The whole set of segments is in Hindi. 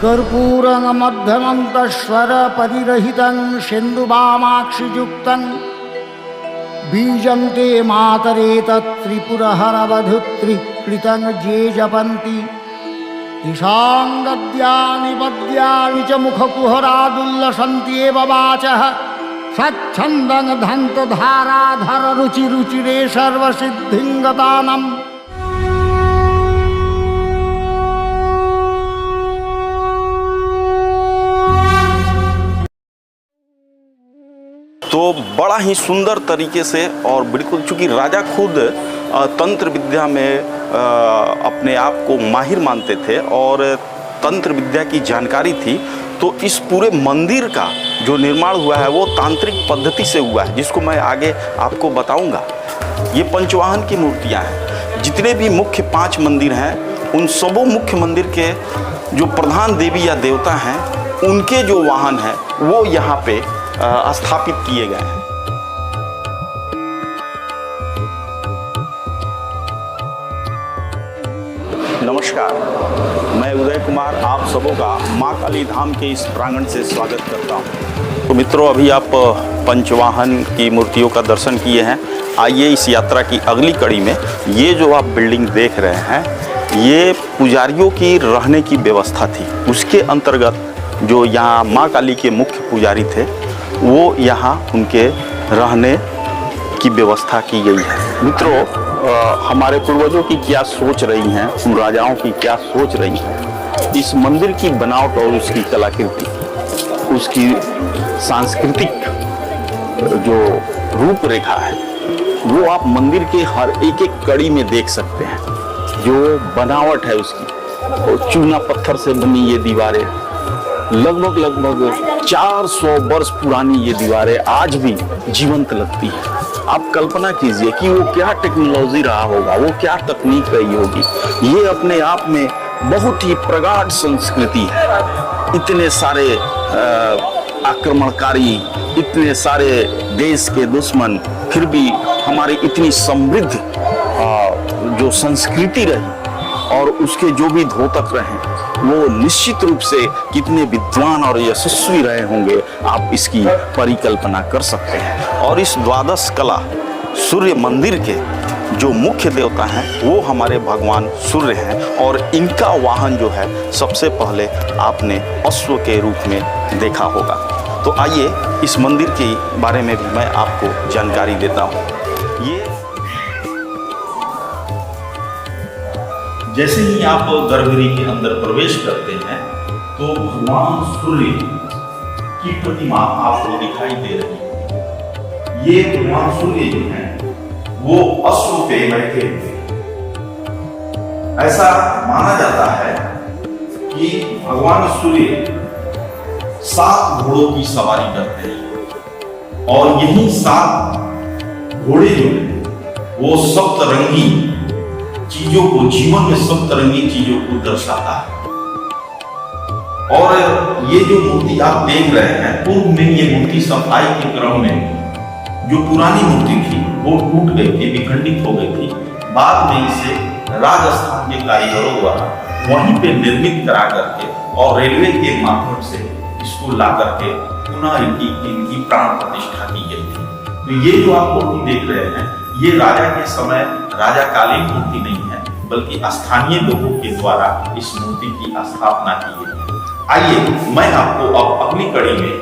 कर्पूरमध्यमन्तस्वर परिरहितं सिन्धुवामाक्षियुक्तं बीजं ते मातरेतत्त्रिपुरहरवधुत्रिकृतं ये जपन्ति तेषां गद्यानि पद्यानि च मुखकुहरादुल्लसन्त्येव वाचः सच्छन्दं धन्तधाराधर रुचिरुचिरे सर्वसिद्धिं गतानम्। तो बड़ा ही सुंदर तरीके से और बिल्कुल, चूँकि राजा खुद तंत्र विद्या में अपने आप को माहिर मानते थे और तंत्र विद्या की जानकारी थी, तो इस पूरे मंदिर का जो निर्माण हुआ है वो तांत्रिक पद्धति से हुआ है, जिसको मैं आगे आपको बताऊंगा। ये पंचवाहन की मूर्तियां हैं। जितने भी मुख्य 5 मंदिर हैं, उन सबों मुख्य मंदिर के जो प्रधान देवी या देवता हैं, उनके जो वाहन हैं वो यहाँ पे स्थापित किए गए हैं। नमस्कार, मैं उदय कुमार आप सबों का माँ काली धाम के इस प्रांगण से स्वागत करता हूँ। तो मित्रों, अभी आप पंचवाहन की मूर्तियों का दर्शन किए हैं। आइए इस यात्रा की अगली कड़ी में ये जो आप बिल्डिंग देख रहे हैं, ये पुजारियों की रहने की व्यवस्था थी। उसके अंतर्गत जो यहाँ माँ काली के मुख्य पुजारी थे, वो यहाँ उनके रहने की व्यवस्था की गई है। मित्रों, हमारे पूर्वजों की क्या सोच रही हैं, उन राजाओं की क्या सोच रही हैं, इस मंदिर की बनावट और उसकी कलाकृति, उसकी सांस्कृतिक जो रूपरेखा है, वो आप मंदिर के हर एक एक कड़ी में देख सकते हैं। जो बनावट है उसकी, और चूना पत्थर से बनी ये दीवारें, लगभग 400 वर्ष पुरानी ये दीवारें आज भी जीवंत लगती है। आप कल्पना कीजिए कि वो क्या टेक्नोलॉजी रहा होगा, वो क्या तकनीक रही होगी। ये अपने आप में बहुत ही प्रगाढ़ संस्कृति है। इतने सारे आक्रमणकारी, इतने सारे देश के दुश्मन, फिर भी हमारी इतनी समृद्ध जो संस्कृति रही और उसके जो भी धोतक रहे, वो निश्चित रूप से कितने विद्वान और यशस्वी रहे होंगे, आप इसकी परिकल्पना कर सकते हैं। और इस द्वादश कला सूर्य मंदिर के जो मुख्य देवता हैं, वो हमारे भगवान सूर्य हैं, और इनका वाहन जो है सबसे पहले आपने अश्व के रूप में देखा होगा। तो आइए इस मंदिर के बारे में भी मैं आपको जानकारी देता हूँ। ये जैसे ही आप गर्भगृह के अंदर प्रवेश करते हैं, तो भगवान सूर्य की प्रतिमा आपको दिखाई दे रही है। ये भगवान सूर्य जो हैं, वो अश्व पे बैठे हुए। ऐसा माना जाता है कि भगवान सूर्य 7 घोड़ों की सवारी करते हैं, और यही 7 घोड़े जो हैं, वो सप्तरंगी चीजों को, जीवन में सप्तरंगी चीजों को दर्शाता है। और ये जो मूर्ति आप देख रहे हैं, पूर्व में ये मूर्ति सफाई के क्रम में जो पुरानी मूर्ति थी वो टूट गई थी, विखंडित हो गई थी। बाद में इसे राजस्थान के कारीगरों द्वारा वहीं पे निर्मित करा करके और रेलवे के माध्यम से इसको ला करके पुनः इनकी प्राण प्रतिष्ठा की गई थी। तो ये जो आप मूर्ति देख रहे हैं, ये राजा के समय राजाकालीन मूर्ति नहीं है, बल्कि स्थानीय लोगों के द्वारा इस मूर्ति की स्थापना की गई है। आइए मैं आपको अब अगली कड़ी में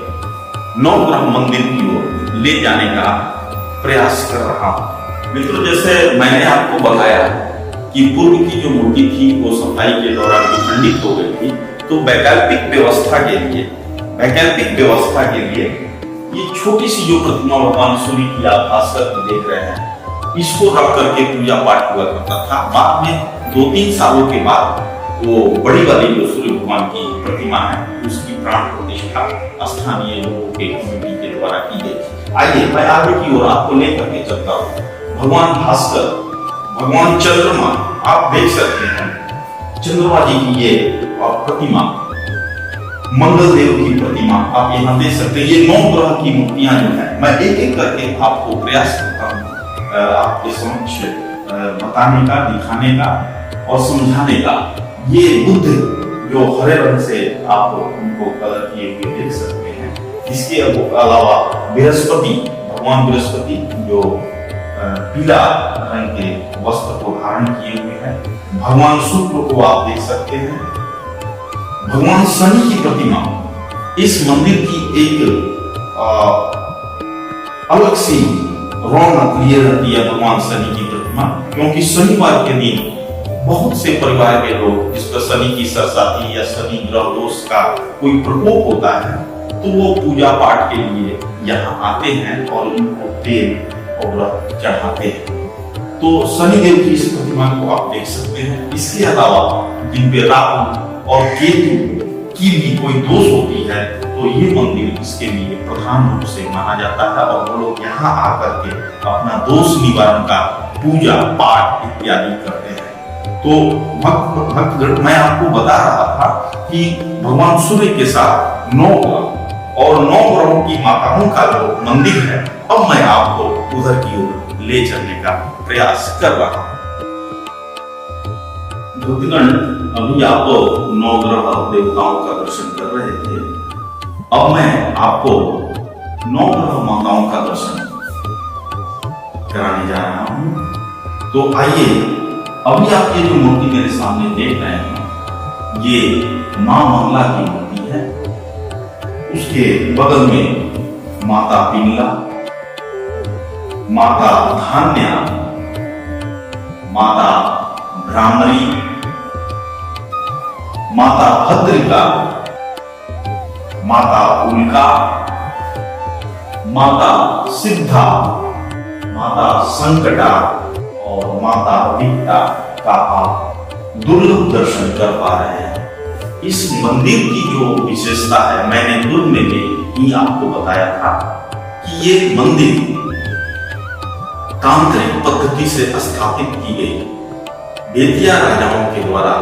नवग्रह मंदिर की ओर ले जाने का प्रयास कर रहा हूं। मित्रों, जैसे मैंने आपको बताया कि पूर्व की जो मूर्ति थी वो सफाई के दौरान विखंडित हो गई थी, तो वैकल्पिक व्यवस्था के लिए ये छोटी सी जो प्रतिमा भगवान सूर्य की आप भास्कर में देख रहे हैं, इसको रख करके पूजा पाठ हुआ करता था। बाद में 2-3 सालों के बाद वो बड़ी वाली जो सूर्य भगवान की प्रतिमा है, उसकी प्राण प्रतिष्ठा स्थानीय लोगों के कमेटी के द्वारा की गई। आइए मैं आगे की ओर आपको लेकर के चलता हूँ। भगवान भास्कर, भगवान चंद्रमा, आप देख सकते हैं चंद्रमा जी की ये प्रतिमा, मंगल देव की प्रतिमा आप यहाँ देख सकते हैं। ये 9 ग्रह की मूर्तियां जो है, मैं एक एक करके आपको प्रयास करता हूँ आपके समक्ष बताने का, दिखाने का और समझाने का। ये बुद्ध जो हरे रंग से आप उनको कलर किए हुए देख सकते हैं। इसके अलावा बृहस्पति, भगवान बृहस्पति जो पीला रंग के वस्त्र को धारण किए हुए हैं। भगवान शुक्र को आप देख सकते हैं। भगवान शनि की प्रतिमा, इस मंदिर की एक अलग सी रौनक लिए रहती है भगवान शनि की प्रतिमा, क्योंकि शनिवार के दिन बहुत से परिवार के लोग जिस पर शनि की सरसाती या शनि ग्रह दोष का कोई प्रकोप होता है, तो वो पूजा पाठ के लिए यहाँ आते हैं और उनको तेल और चढ़ाते हैं। तो शनिदेव की इस प्रतिमा को आप देख सकते हैं। इसके अलावा जिन पे राहु और केतु की भी कोई दोष होती है, तो ये मंदिर इसके लिए प्रधान रूप से माना जाता है और वो लोग यहाँ आकर के अपना दोष निवारण का पूजा पाठ इत्यादि करते हैं। तो भक्तगण, मैं आपको बता रहा था कि भगवान सूर्य के साथ 9 ग्रह और 9 ग्रहों की माताओं का जो मंदिर है, अब मैं आपको उधर की ओर ले चलने का प्रयास कर रहा हूं। भक्तगण, अभी आप 9 ग्रह देवताओं का दर्शन कर रहे थे। अब मैं आपको 9 ग्रह माताओं का दर्शन कराने जा रहा हूं। तो आइए, अभी आप ये जो मूर्ति मेरे सामने देख रहे हैं, ये मां मंगला की मूर्ति है। उसके बगल में माता पिंगला, माता धान्या, माता भ्रामरी, माता भद्रिका, माता उल्का, माता सिद्धा, माता संकटा और माता विकटा का आप दुर्लभ दर्शन कर पा रहे हैं। इस मंदिर की जो विशेषता है, मैंने पूर्व में ही आपको बताया था कि ये मंदिर तांत्रिक पद्धति से स्थापित की गई बेतिया राजाओं के द्वारा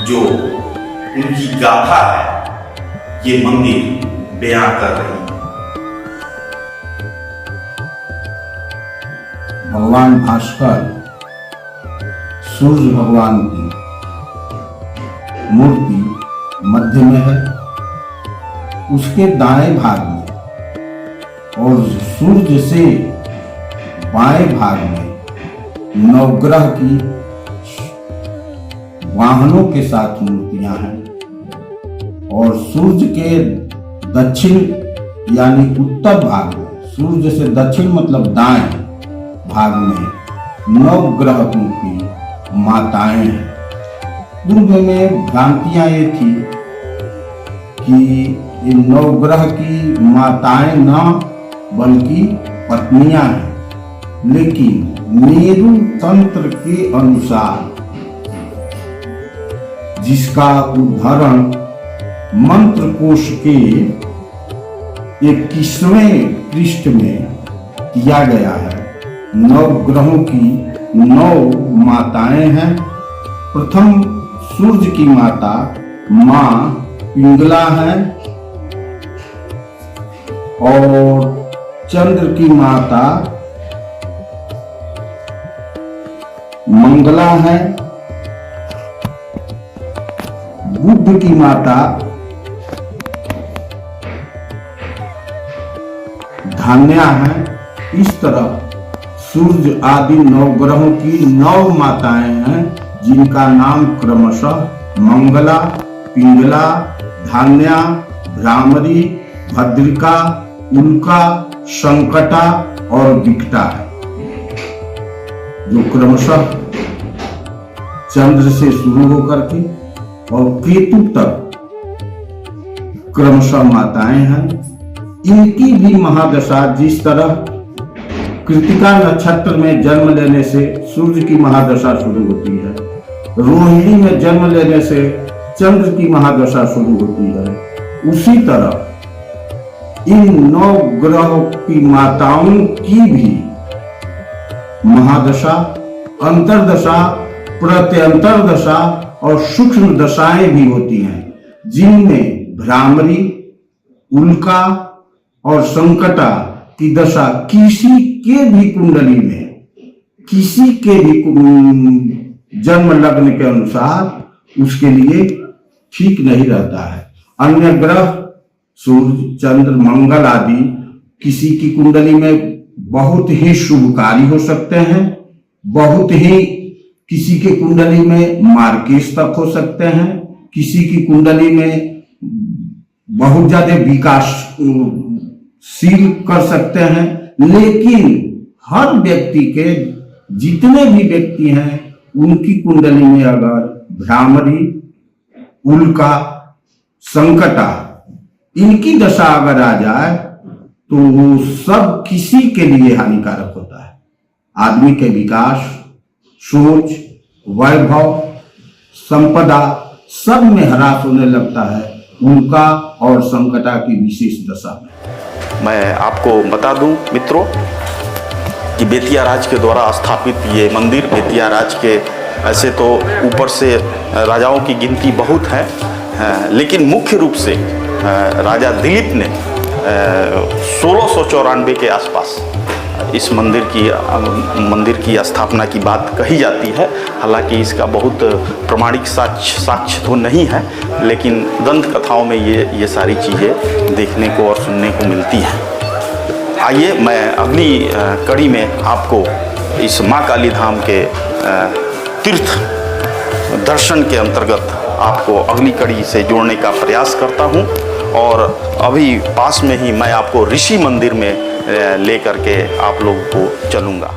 जो उनकी गाथा है, ये मंदिर बयां कर रही है। भगवान भास्कर सूर्य भगवान की मूर्ति मध्य में है। उसके दाएं भाग में और सूर्य से बाएं भाग में नवग्रह की वाहनों के साथ मूर्तियां हैं और सूर्य के दक्षिण यानी उत्तर भाग में, सूर्य से दक्षिण मतलब दाएं भाग में नवग्रह की माताएं हैं। पूर्व में भ्रांतियां ये थी कि ये नवग्रह की माताएं न बल्कि पत्नियां हैं, लेकिन मेरु तंत्र के अनुसार, जिसका उदाहरण मंत्र कोश के 21वें पृष्ठ में किया गया है। 9 ग्रहों की 9 माताएं हैं। प्रथम सूर्य की माता मां पिंगला है और चंद्र की माता मंगला है। बुध की माता धान्या है। इस तरह सूर्य आदि 9 ग्रहों की 9 माताएं हैं, जिनका नाम क्रमशः मंगला, पिंगला, धान्या, भ्रामरी, भद्रिका, उल्का, संकटा और विकटा है, जो क्रमशः चंद्र से शुरू होकर के और केतु तक क्रमशः माताएं हैं। इनकी भी महादशा, जिस तरह कृतिका नक्षत्र में जन्म लेने से सूर्य की महादशा शुरू होती है, रोहिणी में जन्म लेने से चंद्र की महादशा शुरू होती है, उसी तरह इन 9 ग्रहों की माताओं की भी महादशा, अंतरदशा, प्रत्यंतर दशा और सूक्ष्म दशाएं भी होती हैं, जिनमें भ्रामरी, उल्का और संकटा की दशा किसी के भी कुंडली में, किसी के भी जन्म लग्न के अनुसार उसके लिए ठीक नहीं रहता है। अन्य ग्रह सूर्य, चंद्र, मंगल आदि किसी की कुंडली में बहुत ही शुभकारी हो सकते हैं, बहुत ही किसी के कुंडली में मार्केश तक हो सकते हैं, किसी की कुंडली में बहुत ज्यादा विकासशील कर सकते हैं। लेकिन हर व्यक्ति के, जितने भी व्यक्ति हैं, उनकी कुंडली में अगर भ्रामरी, उल्का, संकटा, इनकी दशा अगर आ जाए तो वो सब किसी के लिए हानिकारक होता है। आदमी के विकास, सोच, वैभव, संपदा सब में ह्रास होने लगता है उल्का और संकटा की विशेष दशा में। मैं आपको बता दूं मित्रों कि बेतिया राज के द्वारा स्थापित ये मंदिर, बेतिया राज के ऐसे तो ऊपर से राजाओं की गिनती बहुत है, लेकिन मुख्य रूप से राजा दिलीप ने 1694 के आसपास इस मंदिर की स्थापना की बात कही जाती है। हालांकि इसका बहुत प्रमाणिक साक्ष्य तो नहीं है, लेकिन दंत कथाओं में ये सारी चीज़ें देखने को और सुनने को मिलती हैं। आइए मैं अगली कड़ी में आपको इस माँ काली धाम के तीर्थ दर्शन के अंतर्गत आपको अगली कड़ी से जोड़ने का प्रयास करता हूँ। और अभी पास में ही मैं आपको ऋषि मंदिर में लेकर के आप लोगों को चलूँगा।